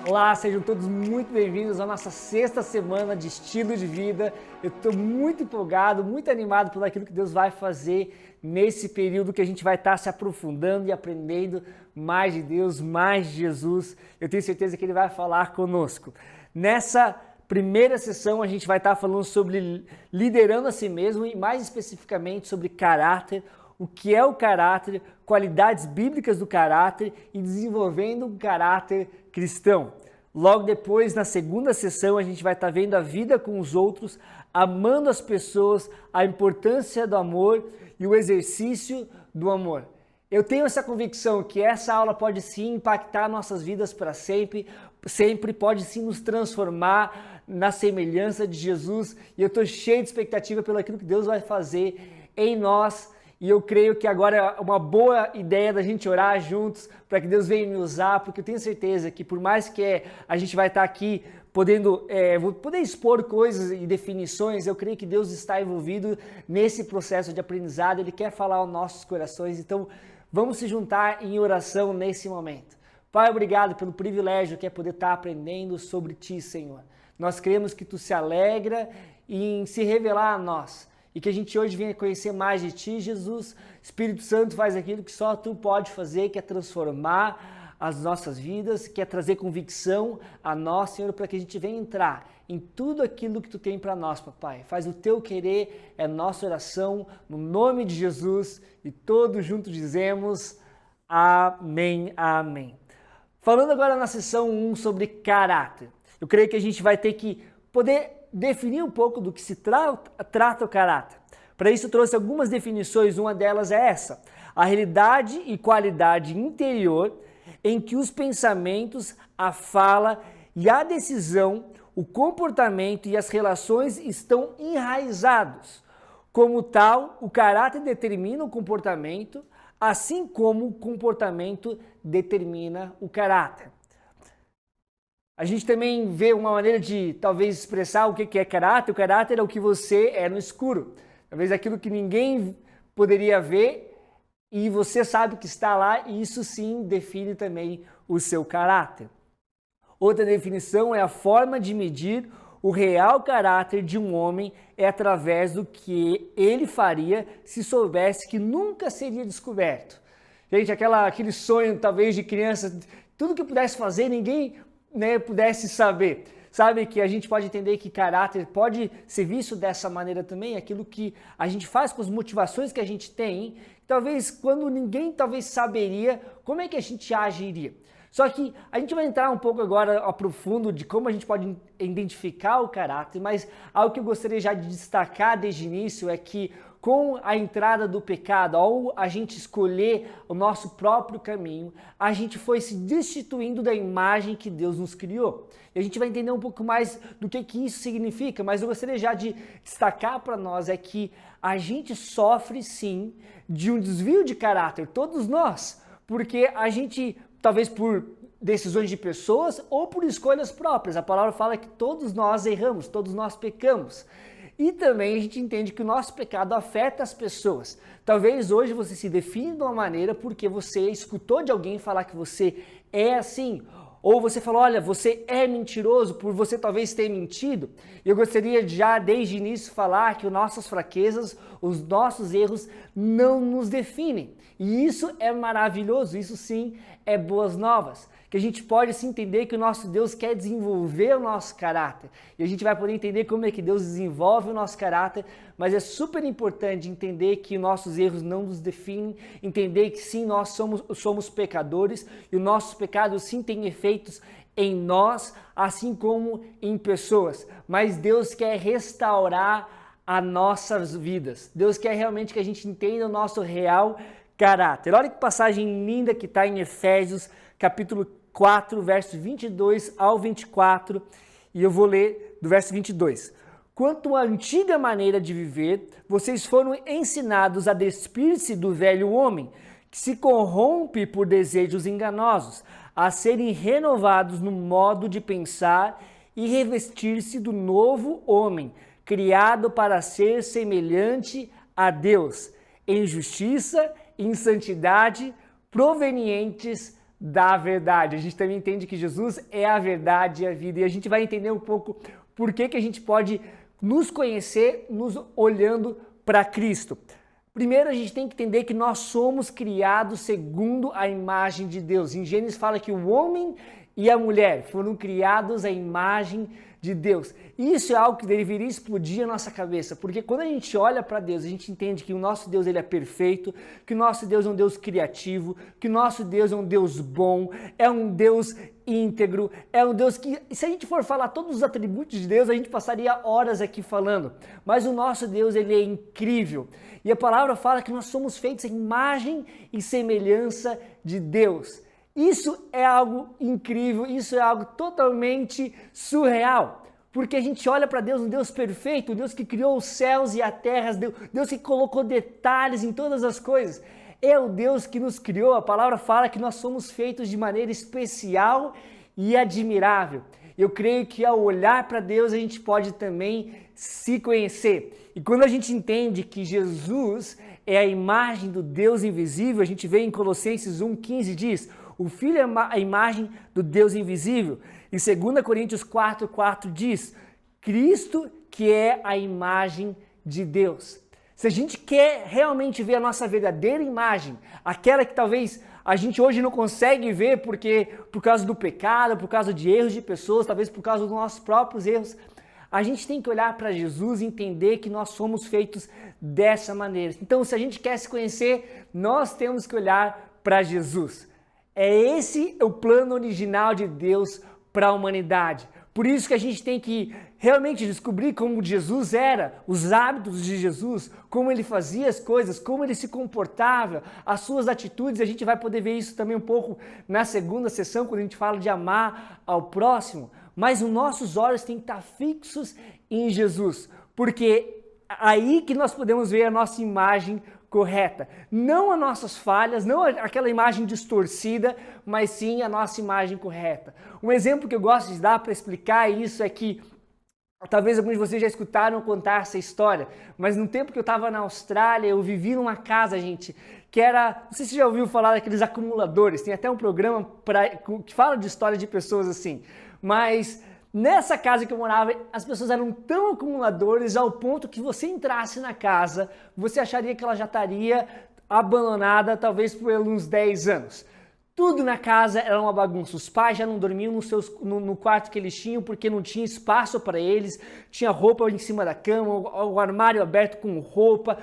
Olá, sejam todos muito bem-vindos à nossa sexta semana de estilo de vida. Eu estou muito empolgado, muito animado por aquilo que Deus vai fazer nesse período que a gente vai estar se aprofundando e aprendendo mais de Deus, mais de Jesus. Eu tenho certeza que Ele vai falar conosco. Nessa primeira sessão a gente vai estar falando sobre liderando a si mesmo e mais especificamente sobre caráter, o que é o caráter, qualidades bíblicas do caráter e desenvolvendo um caráter cristão. Logo depois, na segunda sessão, a gente vai estar vendo a vida com os outros, amando as pessoas, a importância do amor e o exercício do amor. Eu tenho essa convicção que essa aula pode sim impactar nossas vidas para sempre, pode sim nos transformar na semelhança de Jesus e eu estou cheio de expectativa pelo aquilo que Deus vai fazer em nós. E eu creio que agora é uma boa ideia da gente orar juntos para que Deus venha me usar, porque eu tenho certeza que por mais que a gente vai estar aqui vou poder expor coisas e definições, eu creio que Deus está envolvido nesse processo de aprendizado, Ele quer falar aos nossos corações, então vamos se juntar em oração nesse momento. Pai, obrigado pelo privilégio que é poder estar aprendendo sobre Ti, Senhor. Nós cremos que Tu se alegra em se revelar a nós. E que a gente hoje venha conhecer mais de Ti, Jesus. Espírito Santo faz aquilo que só Tu pode fazer, que é transformar as nossas vidas, que é trazer convicção a nós, Senhor, para que a gente venha entrar em tudo aquilo que Tu tem para nós, Papai. Faz o Teu querer, é nossa oração, no nome de Jesus, e todos juntos dizemos amém, amém. Falando agora na sessão 1 sobre caráter, eu creio que a gente vai ter que poder definir um pouco do que se trata o caráter. Para isso eu trouxe algumas definições, uma delas é essa: a realidade e qualidade interior em que os pensamentos, a fala e a decisão, o comportamento e as relações estão enraizados. Como tal, o caráter determina o comportamento, assim como o comportamento determina o caráter. A gente também vê uma maneira de talvez expressar o que é caráter. O caráter é o que você é no escuro. Talvez aquilo que ninguém poderia ver e você sabe que está lá e isso sim define também o seu caráter. Outra definição é a forma de medir o real caráter de um homem é através do que ele faria se soubesse que nunca seria descoberto. Gente, aquele sonho talvez de criança, tudo que pudesse fazer, ninguém pudesse saber. Sabe que a gente pode entender que caráter pode ser visto dessa maneira também, aquilo que a gente faz com as motivações que a gente tem, talvez quando ninguém saberia como é que a gente agiria. Só que a gente vai entrar um pouco agora a profundo de como a gente pode identificar o caráter, mas algo que eu gostaria já de destacar desde o início é que com a entrada do pecado, ao a gente escolher o nosso próprio caminho, a gente foi se destituindo da imagem que Deus nos criou. E a gente vai entender um pouco mais do que isso significa, mas eu gostaria já de destacar para nós é que a gente sofre sim de um desvio de caráter, todos nós, porque a gente, talvez por decisões de pessoas ou por escolhas próprias, a palavra fala que todos nós erramos, todos nós pecamos. E também a gente entende que o nosso pecado afeta as pessoas. Talvez hoje você se define de uma maneira porque você escutou de alguém falar que você é assim. Ou você falou, olha, você é mentiroso por você talvez ter mentido. Eu gostaria de já desde o início falar que as nossas fraquezas, os nossos erros não nos definem. E isso é maravilhoso, isso sim é boas novas. Que a gente pode se entender que o nosso Deus quer desenvolver o nosso caráter. E a gente vai poder entender como é que Deus desenvolve o nosso caráter, mas é super importante entender que nossos erros não nos definem, entender que sim, nós somos pecadores e os nossos pecados sim têm efeitos em nós, assim como em pessoas. Mas Deus quer restaurar as nossas vidas. Deus quer realmente que a gente entenda o nosso real caráter. Olha que passagem linda que está em Efésios, capítulo 4, versos 22 ao 24, e eu vou ler do verso 22. Quanto à antiga maneira de viver, vocês foram ensinados a despir-se do velho homem, que se corrompe por desejos enganosos, a serem renovados no modo de pensar e revestir-se do novo homem, criado para ser semelhante a Deus, em justiça e em santidade, provenientes da verdade. A gente também entende que Jesus é a verdade e a vida. E a gente vai entender um pouco por que a gente pode nos conhecer nos olhando para Cristo. Primeiro, a gente tem que entender que nós somos criados segundo a imagem de Deus. Em Gênesis fala que o homem e a mulher foram criados à imagem de Deus. Isso é algo que deveria explodir a nossa cabeça, porque quando a gente olha para Deus, a gente entende que o nosso Deus ele é perfeito, que o nosso Deus é um Deus criativo, que o nosso Deus é um Deus bom, é um Deus íntegro, é um Deus que, se a gente for falar todos os atributos de Deus, a gente passaria horas aqui falando, mas o nosso Deus ele é incrível. E a palavra fala que nós somos feitos à imagem e semelhança de Deus. Isso é algo incrível, isso é algo totalmente surreal, porque a gente olha para Deus, um Deus perfeito, um Deus que criou os céus e a terra, Deus que colocou detalhes em todas as coisas. É o Deus que nos criou, a palavra fala que nós somos feitos de maneira especial e admirável. Eu creio que ao olhar para Deus a gente pode também se conhecer. E quando a gente entende que Jesus é a imagem do Deus invisível, a gente vê em Colossenses 1,15 diz: o Filho é a imagem do Deus invisível. Em 2 Coríntios 4,4 diz: Cristo que é a imagem de Deus. Se a gente quer realmente ver a nossa verdadeira imagem, aquela que talvez a gente hoje não consegue ver porque por causa do pecado, por causa de erros de pessoas, talvez por causa dos nossos próprios erros, a gente tem que olhar para Jesus e entender que nós somos feitos dessa maneira. Então, se a gente quer se conhecer, nós temos que olhar para Jesus. Esse é o plano original de Deus para a humanidade. Por isso que a gente tem que realmente descobrir como Jesus era, os hábitos de Jesus, como ele fazia as coisas, como ele se comportava, as suas atitudes. A gente vai poder ver isso também um pouco na segunda sessão, quando a gente fala de amar ao próximo. Mas os nossos olhos têm que estar fixos em Jesus, porque é aí que nós podemos ver a nossa imagem correta. Não as nossas falhas, não aquela imagem distorcida, mas sim a nossa imagem correta. Um exemplo que eu gosto de dar para explicar isso é que talvez alguns de vocês já escutaram contar essa história, mas no tempo que eu estava na Austrália, eu vivi numa casa, gente, que era, não sei se você já ouviu falar daqueles acumuladores, tem até um programa que fala de história de pessoas assim, mas nessa casa que eu morava, as pessoas eram tão acumuladores ao ponto que você entrasse na casa, você acharia que ela já estaria abandonada talvez por uns 10 anos. Tudo na casa era uma bagunça. Os pais já não dormiam no quarto que eles tinham porque não tinha espaço para eles. Tinha roupa em cima da cama, o armário aberto com roupa,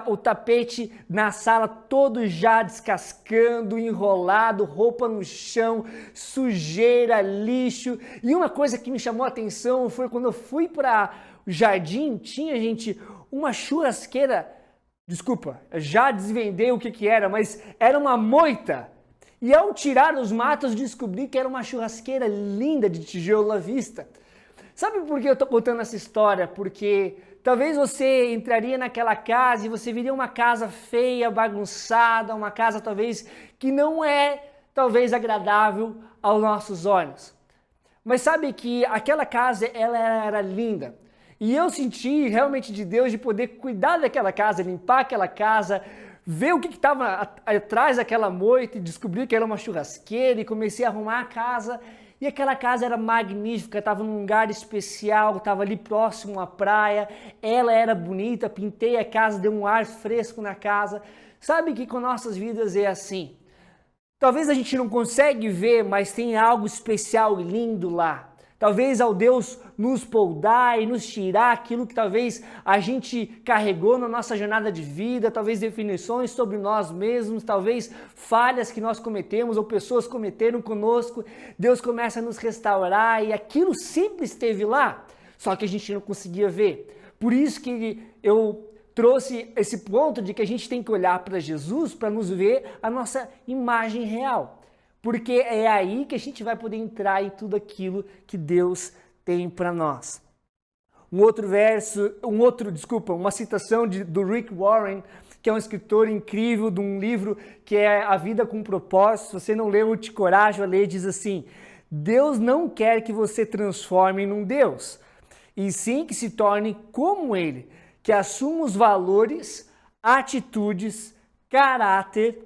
o tapete na sala todo já descascando, enrolado, roupa no chão, sujeira, lixo. E uma coisa que me chamou a atenção foi quando eu fui para o jardim, tinha, gente, uma churrasqueira. Desculpa, já desvendei o que era, mas era uma moita. E ao tirar os matos, descobri que era uma churrasqueira linda de tijolo à vista. Sabe por que eu estou contando essa história? Porque talvez você entraria naquela casa e você viria uma casa feia, bagunçada, uma casa talvez que não é talvez agradável aos nossos olhos. Mas sabe que aquela casa ela era linda. E eu senti realmente de Deus de poder cuidar daquela casa, limpar aquela casa, ver o que estava atrás daquela moita e descobri que era uma churrasqueira e comecei a arrumar a casa. E aquela casa era magnífica, estava num lugar especial, estava ali próximo à praia, ela era bonita, pintei a casa, dei um ar fresco na casa. Sabe que com nossas vidas é assim. Talvez a gente não consegue ver, mas tem algo especial e lindo lá. Talvez ao Deus nos poldar e nos tirar aquilo que talvez a gente carregou na nossa jornada de vida, talvez definições sobre nós mesmos, talvez falhas que nós cometemos ou pessoas cometeram conosco, Deus começa a nos restaurar e aquilo sempre esteve lá, só que a gente não conseguia ver. Por isso que eu trouxe esse ponto de que a gente tem que olhar para Jesus para nos ver a nossa imagem real. Porque é aí que a gente vai poder entrar em tudo aquilo que Deus tem para nós. Uma citação do Rick Warren, que é um escritor incrível de um livro que é A Vida com Propósito. Se você não leu, eu te encorajo a ler, diz assim: Deus não quer que você transforme num Deus, e sim que se torne como Ele, que assuma os valores, atitudes, caráter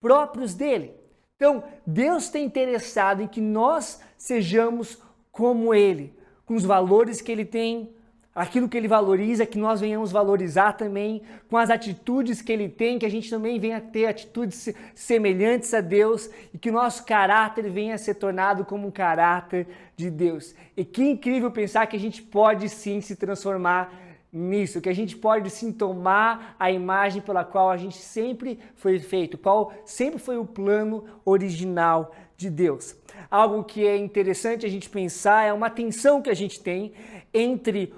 próprios dele. Então, Deus está interessado em que nós sejamos como Ele, com os valores que Ele tem, aquilo que Ele valoriza, que nós venhamos valorizar também, com as atitudes que Ele tem, que a gente também venha ter atitudes semelhantes a Deus e que o nosso caráter venha a ser tornado como um caráter de Deus. E que incrível pensar que a gente pode sim se transformar nisso, que a gente pode sim tomar a imagem pela qual a gente sempre foi feito, qual sempre foi o plano original de Deus. Algo que é interessante a gente pensar é uma tensão que a gente tem entre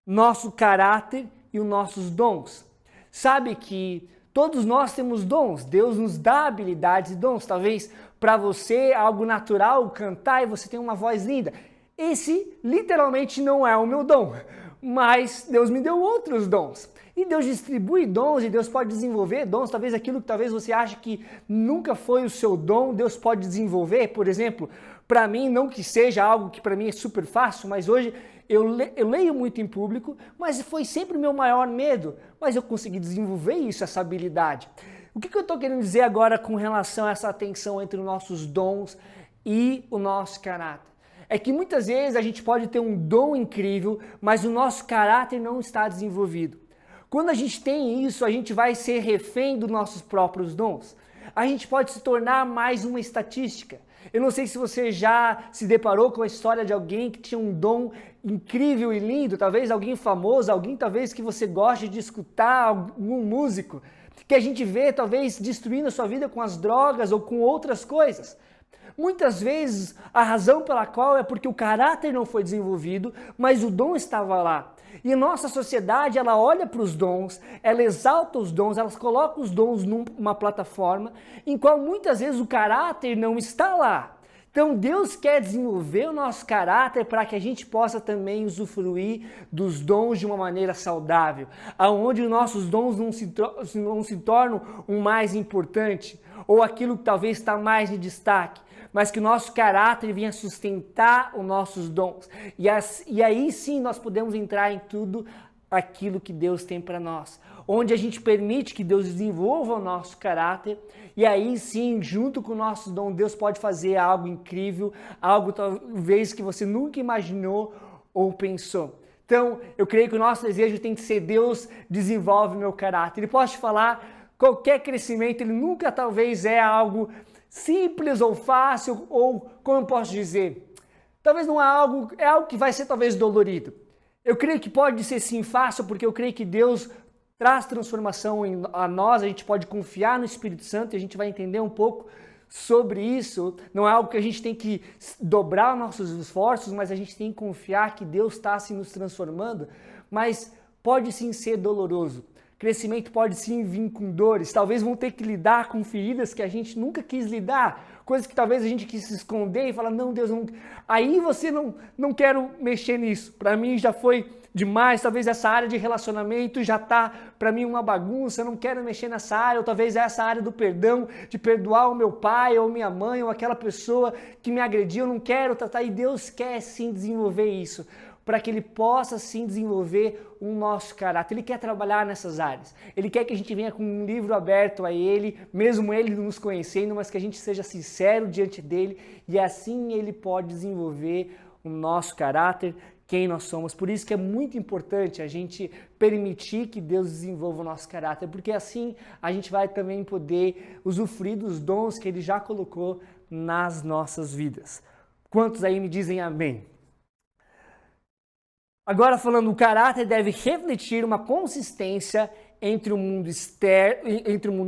nosso caráter e os nossos dons. Sabe que todos nós temos dons, Deus nos dá habilidades e dons. Talvez para você é algo natural cantar e você tem uma voz linda. Esse literalmente não é o meu dom, mas Deus me deu outros dons. E Deus distribui dons e Deus pode desenvolver dons. Talvez aquilo que talvez você ache que nunca foi o seu dom, Deus pode desenvolver. Por exemplo, para mim, não que seja algo que para mim é super fácil, mas hoje eu leio muito em público, mas foi sempre o meu maior medo. Mas eu consegui desenvolver isso, essa habilidade. O que eu estou querendo dizer agora com relação a essa tensão entre os nossos dons e o nosso caráter? É que muitas vezes a gente pode ter um dom incrível, mas o nosso caráter não está desenvolvido. Quando a gente tem isso, a gente vai ser refém dos nossos próprios dons. A gente pode se tornar mais uma estatística. Eu não sei se você já se deparou com a história de alguém que tinha um dom incrível e lindo, talvez alguém famoso, alguém talvez que você goste de escutar, algum músico, que a gente vê talvez destruindo a sua vida com as drogas ou com outras coisas. Muitas vezes a razão pela qual é porque o caráter não foi desenvolvido, mas o dom estava lá. E a nossa sociedade, ela olha para os dons, ela exalta os dons, ela coloca os dons numa plataforma em qual muitas vezes o caráter não está lá. Então Deus quer desenvolver o nosso caráter para que a gente possa também usufruir dos dons de uma maneira saudável, aonde os nossos dons não se tornam o mais importante ou aquilo que talvez está mais em destaque, mas que o nosso caráter venha sustentar os nossos dons. E aí sim nós podemos entrar em tudo aquilo que Deus tem para nós, onde a gente permite que Deus desenvolva o nosso caráter, e aí sim, junto com o nosso dom, Deus pode fazer algo incrível, algo talvez que você nunca imaginou ou pensou. Então, eu creio que o nosso desejo tem que ser: Deus desenvolve meu caráter. Ele pode te falar, qualquer crescimento, ele nunca talvez é algo simples ou fácil, ou como eu posso dizer, talvez não é algo que vai ser talvez dolorido. Eu creio que pode ser sim fácil, porque eu creio que Deus traz transformação a nós, a gente pode confiar no Espírito Santo e a gente vai entender um pouco sobre isso. Não é algo que a gente tem que dobrar nossos esforços, mas a gente tem que confiar que Deus está assim nos transformando, mas pode sim ser doloroso. Crescimento pode sim vir com dores, talvez vão ter que lidar com feridas que a gente nunca quis lidar, coisas que talvez a gente quis se esconder e falar, não, Deus, não. Aí você não quero mexer nisso, para mim já foi demais, talvez essa área de relacionamento já tá para mim uma bagunça, eu não quero mexer nessa área, ou talvez essa área do perdão, de perdoar o meu pai ou minha mãe ou aquela pessoa que me agrediu, eu não quero tratar, e Deus quer sim desenvolver isso, para que Ele possa sim desenvolver o nosso caráter. Ele quer trabalhar nessas áreas. Ele quer que a gente venha com um livro aberto a Ele, mesmo Ele nos conhecendo, mas que a gente seja sincero diante dEle, e assim Ele pode desenvolver o nosso caráter, quem nós somos. Por isso que é muito importante a gente permitir que Deus desenvolva o nosso caráter, porque assim a gente vai também poder usufruir dos dons que Ele já colocou nas nossas vidas. Quantos aí me dizem amém? Agora falando, o caráter deve refletir uma consistência entre o mundo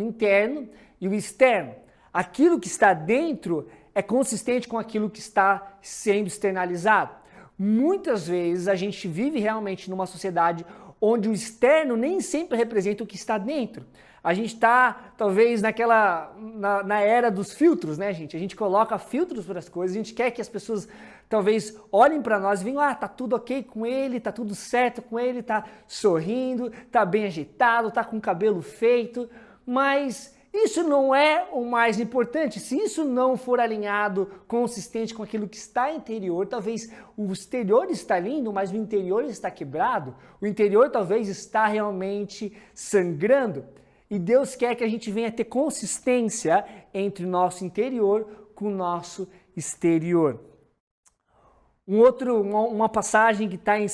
interno e o externo. Aquilo que está dentro é consistente com aquilo que está sendo externalizado. Muitas vezes a gente vive realmente numa sociedade onde o externo nem sempre representa o que está dentro. A gente está, talvez, na era dos filtros, né, gente? A gente coloca filtros para as coisas, a gente quer que as pessoas, talvez, olhem para nós e venham, tá tudo ok com ele, tá tudo certo com ele, tá sorrindo, tá bem ajeitado, tá com o cabelo feito, mas isso não é o mais importante. Se isso não for alinhado, consistente com aquilo que está interior, talvez o exterior está lindo, mas o interior está quebrado, o interior talvez está realmente sangrando. E Deus quer que a gente venha ter consistência entre o nosso interior com o nosso exterior. Uma passagem que está em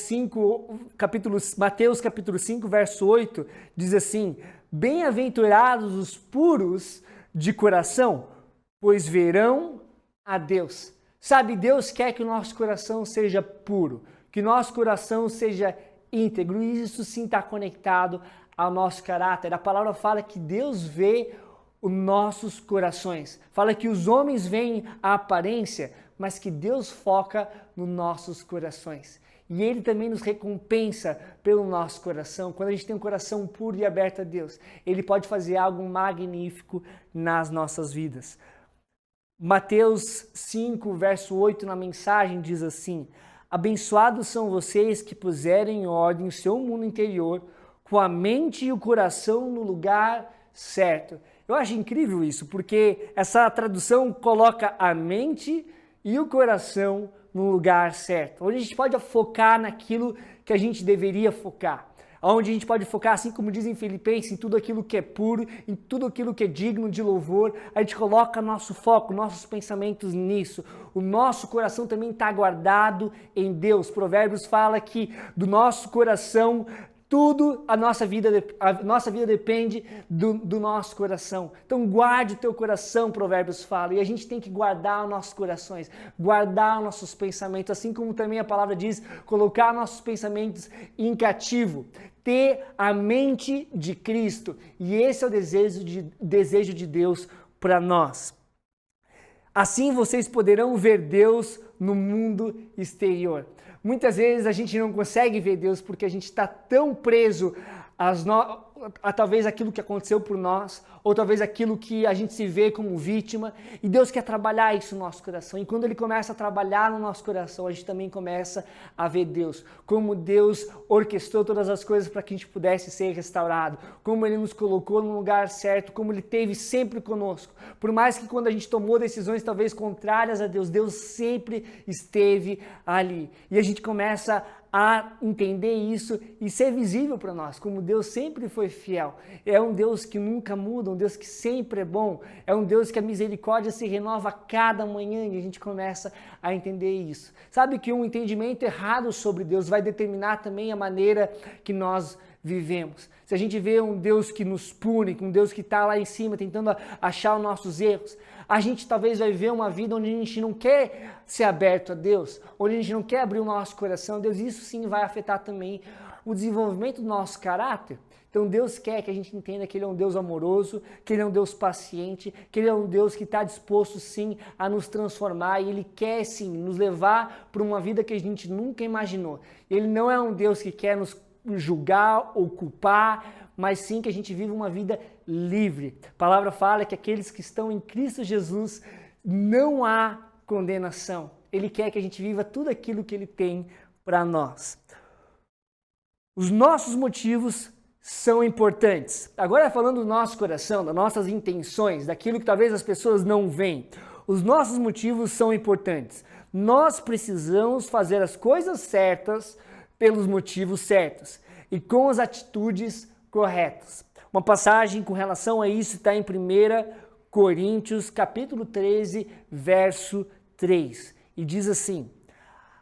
Mateus capítulo 5, verso 8, diz assim: bem-aventurados os puros de coração, pois verão a Deus. Sabe, Deus quer que o nosso coração seja puro, que o nosso coração seja íntegro, e isso sim está conectado ao nosso caráter. A palavra fala que Deus vê os nossos corações. Fala que os homens veem a aparência, mas que Deus foca nos nossos corações. E Ele também nos recompensa pelo nosso coração. Quando a gente tem um coração puro e aberto a Deus, Ele pode fazer algo magnífico nas nossas vidas. Mateus 5, verso 8, na mensagem, diz assim: abençoados são vocês que puserem em ordem o seu mundo interior, com a mente e o coração no lugar certo. Eu acho incrível isso, porque essa tradução coloca a mente e o coração no lugar certo, onde a gente pode focar naquilo que a gente deveria focar, onde a gente pode focar, assim como dizem Filipenses, em tudo aquilo que é puro, em tudo aquilo que é digno de louvor. A gente coloca nosso foco, nossos pensamentos nisso. O nosso coração também está guardado em Deus. Provérbios fala que do nosso coração a nossa vida depende do nosso coração. Então guarde o teu coração, Provérbios fala, e a gente tem que guardar os nossos corações, guardar os nossos pensamentos, assim como também a palavra diz, colocar nossos pensamentos em cativo, ter a mente de Cristo, e esse é o desejo de Deus para nós. Assim vocês poderão ver Deus no mundo exterior. Muitas vezes a gente não consegue ver Deus porque a gente está tão preso a talvez aquilo que aconteceu por nós, ou talvez aquilo que a gente se vê como vítima, e Deus quer trabalhar isso no nosso coração, e quando Ele começa a trabalhar no nosso coração, a gente também começa a ver Deus, como Deus orquestrou todas as coisas para que a gente pudesse ser restaurado, como Ele nos colocou no lugar certo, como Ele esteve sempre conosco, por mais que quando a gente tomou decisões talvez contrárias a Deus, Deus sempre esteve ali, e a gente começa a entender isso e ser visível para nós, como Deus sempre foi fiel. É um Deus que nunca muda, um Deus que sempre é bom, é um Deus que a misericórdia se renova a cada manhã, e a gente começa a entender isso. Sabe que um entendimento errado sobre Deus vai determinar também a maneira que nós vivemos. Se a gente vê um Deus que nos pune, um Deus que está lá em cima tentando achar os nossos erros, a gente talvez vai ver uma vida onde a gente não quer ser aberto a Deus, onde a gente não quer abrir o nosso coração a Deus, e isso sim vai afetar também o desenvolvimento do nosso caráter. Então Deus quer que a gente entenda que Ele é um Deus amoroso, que Ele é um Deus paciente, que Ele é um Deus que está disposto sim a nos transformar, e Ele quer sim nos levar para uma vida que a gente nunca imaginou. Ele não é um Deus que quer nos julgar ou culpar, mas sim que a gente vive uma vida livre. A palavra fala que aqueles que estão em Cristo Jesus não há condenação. Ele quer que a gente viva tudo aquilo que Ele tem para nós. Os nossos motivos são importantes. Agora falando do nosso coração, das nossas intenções, daquilo que talvez as pessoas não veem. Os nossos motivos são importantes. Nós precisamos fazer as coisas certas pelos motivos certos e com as atitudes corretas. Uma passagem com relação a isso está em 1 Coríntios, capítulo 13, verso 3. E diz assim: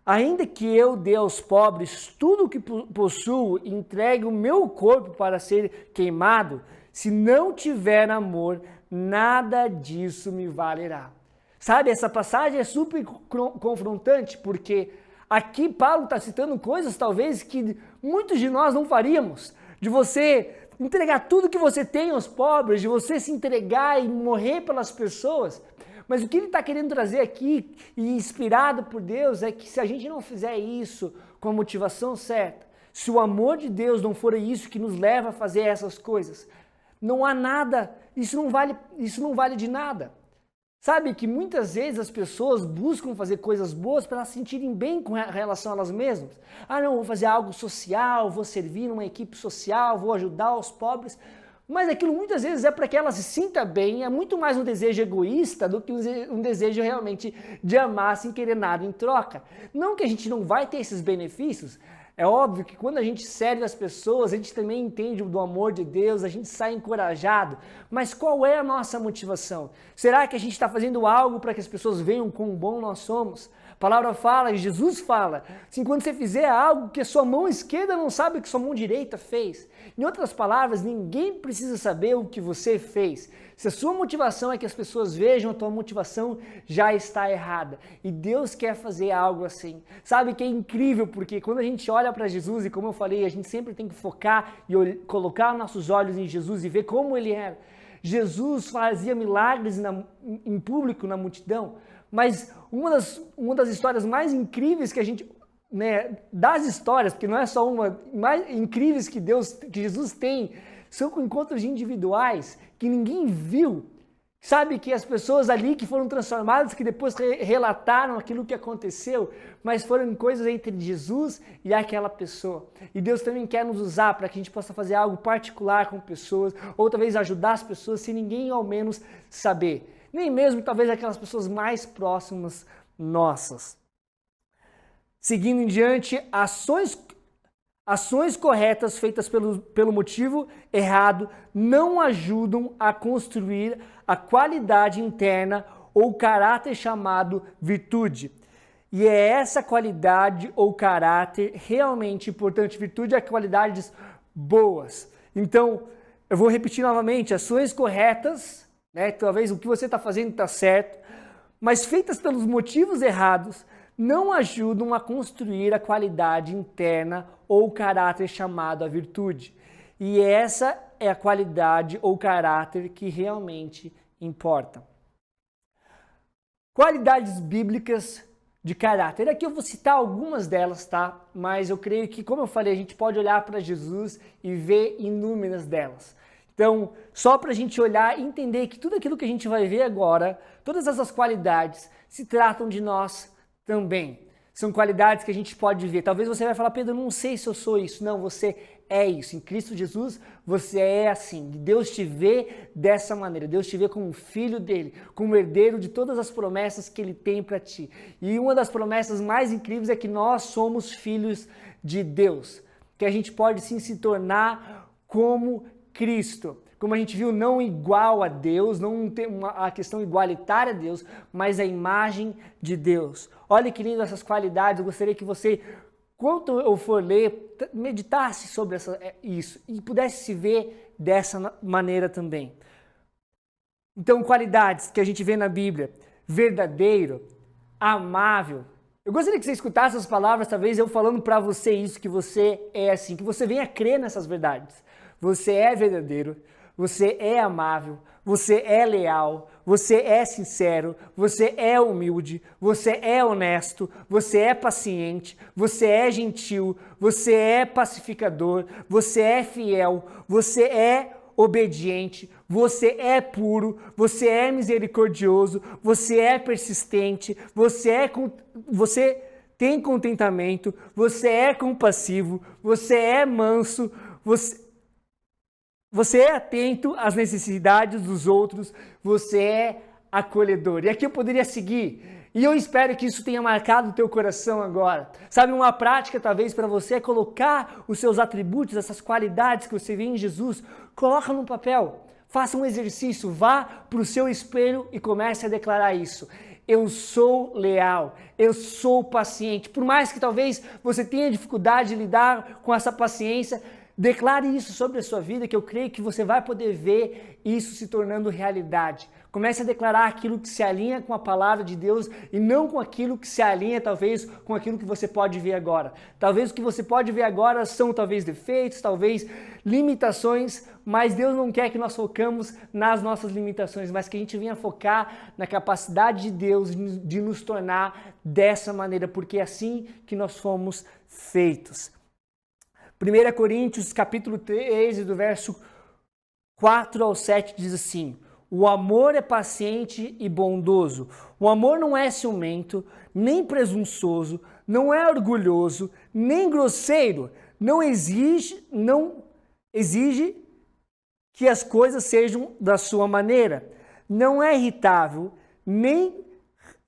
ainda que eu dê aos pobres tudo o que possuo e entregue o meu corpo para ser queimado, se não tiver amor, nada disso me valerá. Sabe, essa passagem é super confrontante, porque aqui Paulo está citando coisas talvez que muitos de nós não faríamos, de você entregar tudo que você tem aos pobres, de você se entregar e morrer pelas pessoas. Mas o que ele está querendo trazer aqui, e inspirado por Deus, é que se a gente não fizer isso com a motivação certa, se o amor de Deus não for isso que nos leva a fazer essas coisas, não há nada, isso não vale de nada. Sabe que muitas vezes as pessoas buscam fazer coisas boas para elas se sentirem bem com relação a elas mesmas. Ah não, vou fazer algo social, vou servir numa equipe social, vou ajudar os pobres. Mas aquilo muitas vezes é para que ela se sinta bem, é muito mais um desejo egoísta do que um desejo realmente de amar sem querer nada em troca. Não que a gente não vai ter esses benefícios, É óbvio que quando a gente serve as pessoas, a gente também entende do amor de Deus, a gente sai encorajado. Mas qual é a nossa motivação? Será que a gente está fazendo algo para que as pessoas vejam quão bom nós somos? A palavra fala, e Jesus fala, assim, quando você fizer algo que a sua mão esquerda não sabe o que sua mão direita fez. Em outras palavras, ninguém precisa saber o que você fez. Se a sua motivação é que as pessoas vejam, a tua motivação já está errada. E Deus quer fazer algo assim. Sabe que é incrível, porque quando a gente olha para Jesus, e como eu falei, a gente sempre tem que focar e colocar nossos olhos em Jesus e ver como Ele era. Jesus fazia milagres em público, na multidão, mas uma das histórias mais incríveis que a gente... das histórias, porque não é só uma, mais incríveis que Jesus tem, são com encontros individuais que ninguém viu. Sabe que as pessoas ali que foram transformadas, que depois relataram aquilo que aconteceu, mas foram coisas entre Jesus e aquela pessoa. E Deus também quer nos usar para que a gente possa fazer algo particular com pessoas, ou talvez ajudar as pessoas sem ninguém ao menos saber. Nem mesmo talvez aquelas pessoas mais próximas nossas. Seguindo em diante, ações corretas feitas pelo motivo errado não ajudam a construir a qualidade interna ou caráter chamado virtude. E é essa qualidade ou caráter realmente importante. Virtude é qualidades boas. Então, eu vou repetir novamente, ações corretas, talvez o que você está fazendo está certo, mas feitas pelos motivos errados, não ajudam a construir a qualidade interna ou caráter chamado a virtude. E essa é a qualidade ou caráter que realmente importa. Qualidades bíblicas de caráter. Aqui eu vou citar algumas delas, tá? Mas eu creio que, como eu falei, a gente pode olhar para Jesus e ver inúmeras delas. Então, só para a gente olhar e entender que tudo aquilo que a gente vai ver agora, todas essas qualidades, se tratam de nós também. São qualidades que a gente pode ver. Talvez você vai falar, Pedro, eu não sei se eu sou isso. Não, você é isso. Em Cristo Jesus, você é assim. Deus te vê dessa maneira. Deus te vê como filho dele, como herdeiro de todas as promessas que ele tem para ti. E uma das promessas mais incríveis é que nós somos filhos de Deus. Que a gente pode sim se tornar como Cristo. Como a gente viu, não igual a Deus, não tem a questão igualitária a Deus, mas a imagem de Deus. Olha que lindo essas qualidades, eu gostaria que você, quando eu for ler, meditasse sobre isso e pudesse se ver dessa maneira também. Então, qualidades que a gente vê na Bíblia: verdadeiro, amável. Eu gostaria que você escutasse essas palavras, talvez eu falando para você isso, que você é assim, que você venha crer nessas verdades. Você é verdadeiro, você é amável, você é leal, você é sincero, você é humilde, você é honesto, você é paciente, você é gentil, você é pacificador, você é fiel, você é obediente, você é puro, você é misericordioso, você é persistente, você tem contentamento, você é compassivo, você é manso, você é atento às necessidades dos outros, você é acolhedor. E aqui eu poderia seguir, e eu espero que isso tenha marcado o teu coração agora. Sabe, uma prática talvez para você é colocar os seus atributos, essas qualidades que você vê em Jesus, coloca no papel. Faça um exercício, vá para o seu espelho e comece a declarar isso. Eu sou leal, eu sou paciente. Por mais que talvez você tenha dificuldade de lidar com essa paciência, declare isso sobre a sua vida, que eu creio que você vai poder ver isso se tornando realidade. Comece a declarar aquilo que se alinha com a palavra de Deus e não com aquilo que se alinha, talvez, com aquilo que você pode ver agora. Talvez o que você pode ver agora são, talvez, defeitos, talvez limitações, mas Deus não quer que nós focamos nas nossas limitações, mas que a gente venha focar na capacidade de Deus de nos tornar dessa maneira, porque é assim que nós fomos feitos. 1 Coríntios, capítulo 13, do verso 4 ao 7, diz assim: o amor é paciente e bondoso. O amor não é ciumento, nem presunçoso, não é orgulhoso, nem grosseiro, não exige que as coisas sejam da sua maneira, não é irritável, nem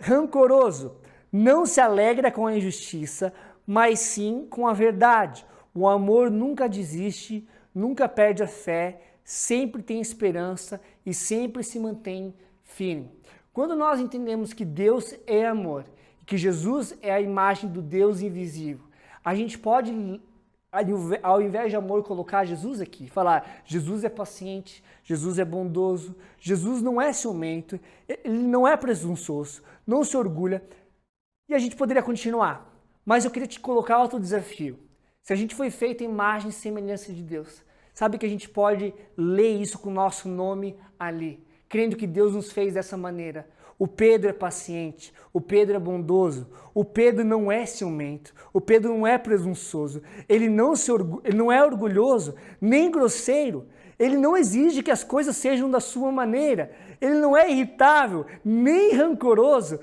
rancoroso, não se alegra com a injustiça, mas sim com a verdade. O amor nunca desiste, nunca perde a fé, sempre tem esperança e sempre se mantém firme. Quando nós entendemos que Deus é amor, que Jesus é a imagem do Deus invisível, a gente pode, ao invés de amor, colocar Jesus aqui, falar: Jesus é paciente, Jesus é bondoso, Jesus não é ciumento, ele não é presunçoso, não se orgulha. E a gente poderia continuar, mas eu queria te colocar outro desafio. Se a gente foi feito em imagem e semelhança de Deus, sabe que a gente pode ler isso com o nosso nome ali, crendo que Deus nos fez dessa maneira. O Pedro é paciente, o Pedro é bondoso, o Pedro não é ciumento, o Pedro não é presunçoso, ele não é orgulhoso, nem grosseiro, ele não exige que as coisas sejam da sua maneira, ele não é irritável, nem rancoroso,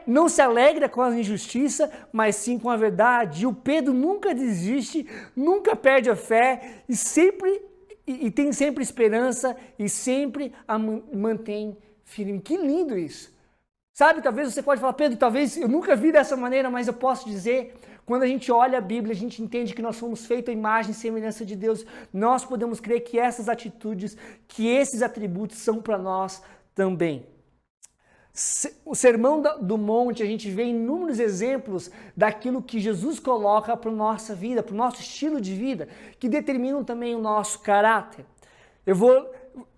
não se alegra com a injustiça, mas sim com a verdade. E o Pedro nunca desiste, nunca perde a fé e tem sempre esperança e sempre a mantém firme. Que lindo isso! Sabe, talvez você pode falar: Pedro, talvez eu nunca vi dessa maneira, mas eu posso dizer, quando a gente olha a Bíblia, a gente entende que nós somos feitos à imagem e semelhança de Deus. Nós podemos crer que essas atitudes, que esses atributos são para nós também. O Sermão do Monte, a gente vê inúmeros exemplos daquilo que Jesus coloca para a nossa vida, para o nosso estilo de vida, que determinam também o nosso caráter. Eu vou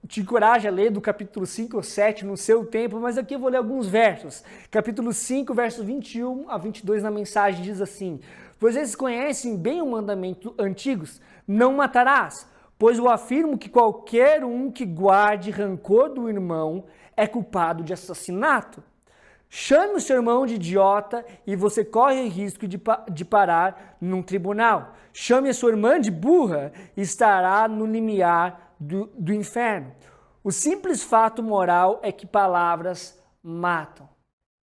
te encorajo a ler do capítulo 5 ou 7 no seu tempo, mas aqui eu vou ler alguns versos. Capítulo 5, versos 21 a 22 na mensagem diz assim: vocês conhecem bem o mandamento antigos: não matarás, pois eu afirmo que qualquer um que guarde rancor do irmão é culpado de assassinato. Chame o seu irmão de idiota e você corre o risco de parar num tribunal. Chame a sua irmã de burra e estará no limiar do inferno. O simples fato moral é que palavras matam.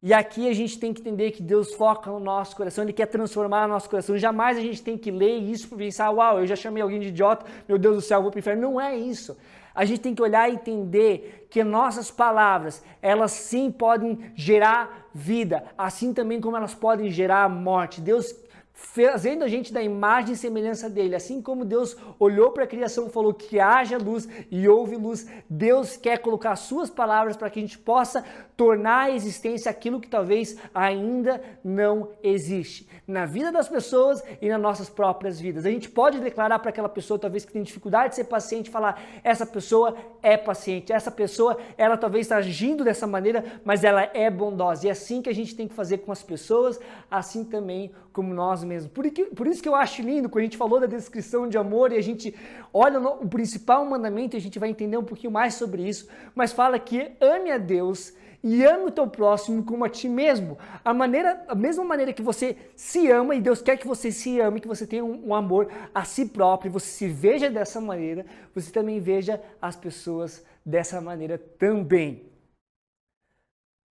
E aqui a gente tem que entender que Deus foca no nosso coração, Ele quer transformar o nosso coração. Jamais a gente tem que ler isso para pensar: uau, eu já chamei alguém de idiota, meu Deus do céu, eu vou para o inferno. Não é isso. A gente tem que olhar e entender que nossas palavras, elas sim podem gerar vida, assim também como elas podem gerar morte. Deus fazendo a gente da imagem e semelhança dele, assim como Deus olhou para a criação e falou que haja luz e houve luz, Deus quer colocar suas palavras para que a gente possa tornar a existência aquilo que talvez ainda não existe, na vida das pessoas e nas nossas próprias vidas. A gente pode declarar para aquela pessoa talvez que tem dificuldade de ser paciente, falar: essa pessoa é paciente, essa pessoa, ela talvez está agindo dessa maneira, mas ela é bondosa. E é assim que a gente tem que fazer com as pessoas, assim também como nós mesmos. Por isso que eu acho lindo, quando a gente falou da descrição de amor e a gente olha o principal mandamento, e a gente vai entender um pouquinho mais sobre isso, mas fala que ame a Deus e ame o teu próximo como a ti mesmo. A mesma maneira que você se ama, e Deus quer que você se ame, que você tenha um amor a si próprio, você se veja dessa maneira, você também veja as pessoas dessa maneira também.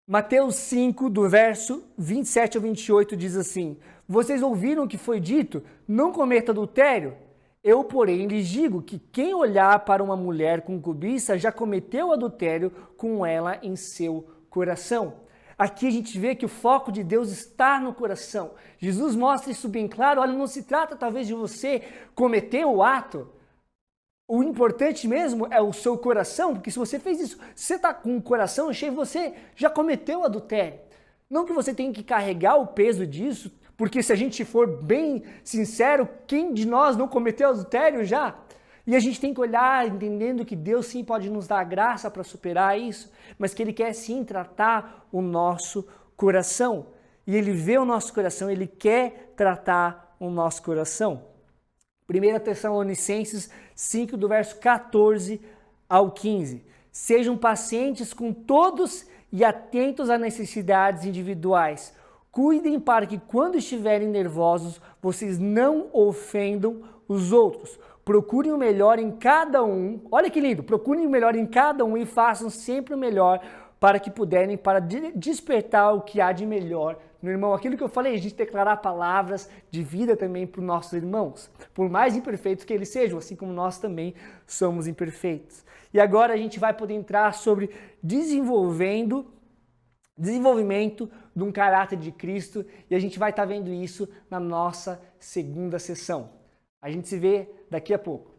Mateus 5, do verso 27 ao 28, diz assim: vocês ouviram o que foi dito? Não cometa adultério. Eu, porém, lhes digo que quem olhar para uma mulher com cobiça já cometeu adultério com ela em seu coração. Aqui a gente vê que o foco de Deus está no coração. Jesus mostra isso bem claro. Olha, não se trata talvez de você cometer o ato. O importante mesmo é o seu coração, porque se você fez isso, se você está com o coração cheio, você já cometeu adultério. Não que você tenha que carregar o peso disso, porque se a gente for bem sincero, quem de nós não cometeu adultério já? E a gente tem que olhar entendendo que Deus sim pode nos dar graça para superar isso, mas que Ele quer sim tratar o nosso coração. E Ele vê o nosso coração, Ele quer tratar o nosso coração. 1 Tessalonicenses 5, do verso 14 ao 15. Sejam pacientes com todos e atentos às necessidades individuais. Cuidem para que quando estiverem nervosos, vocês não ofendam os outros. Procurem o melhor em cada um. Olha que lindo! Procurem o melhor em cada um e façam sempre o melhor para que puderem, para despertar o que há de melhor no irmão. Aquilo que eu falei, a gente declarar palavras de vida também para os nossos irmãos, por mais imperfeitos que eles sejam, assim como nós também somos imperfeitos. E agora a gente vai poder entrar sobre desenvolvimento de um caráter de Cristo e a gente vai estar vendo isso na nossa segunda sessão. A gente se vê daqui a pouco.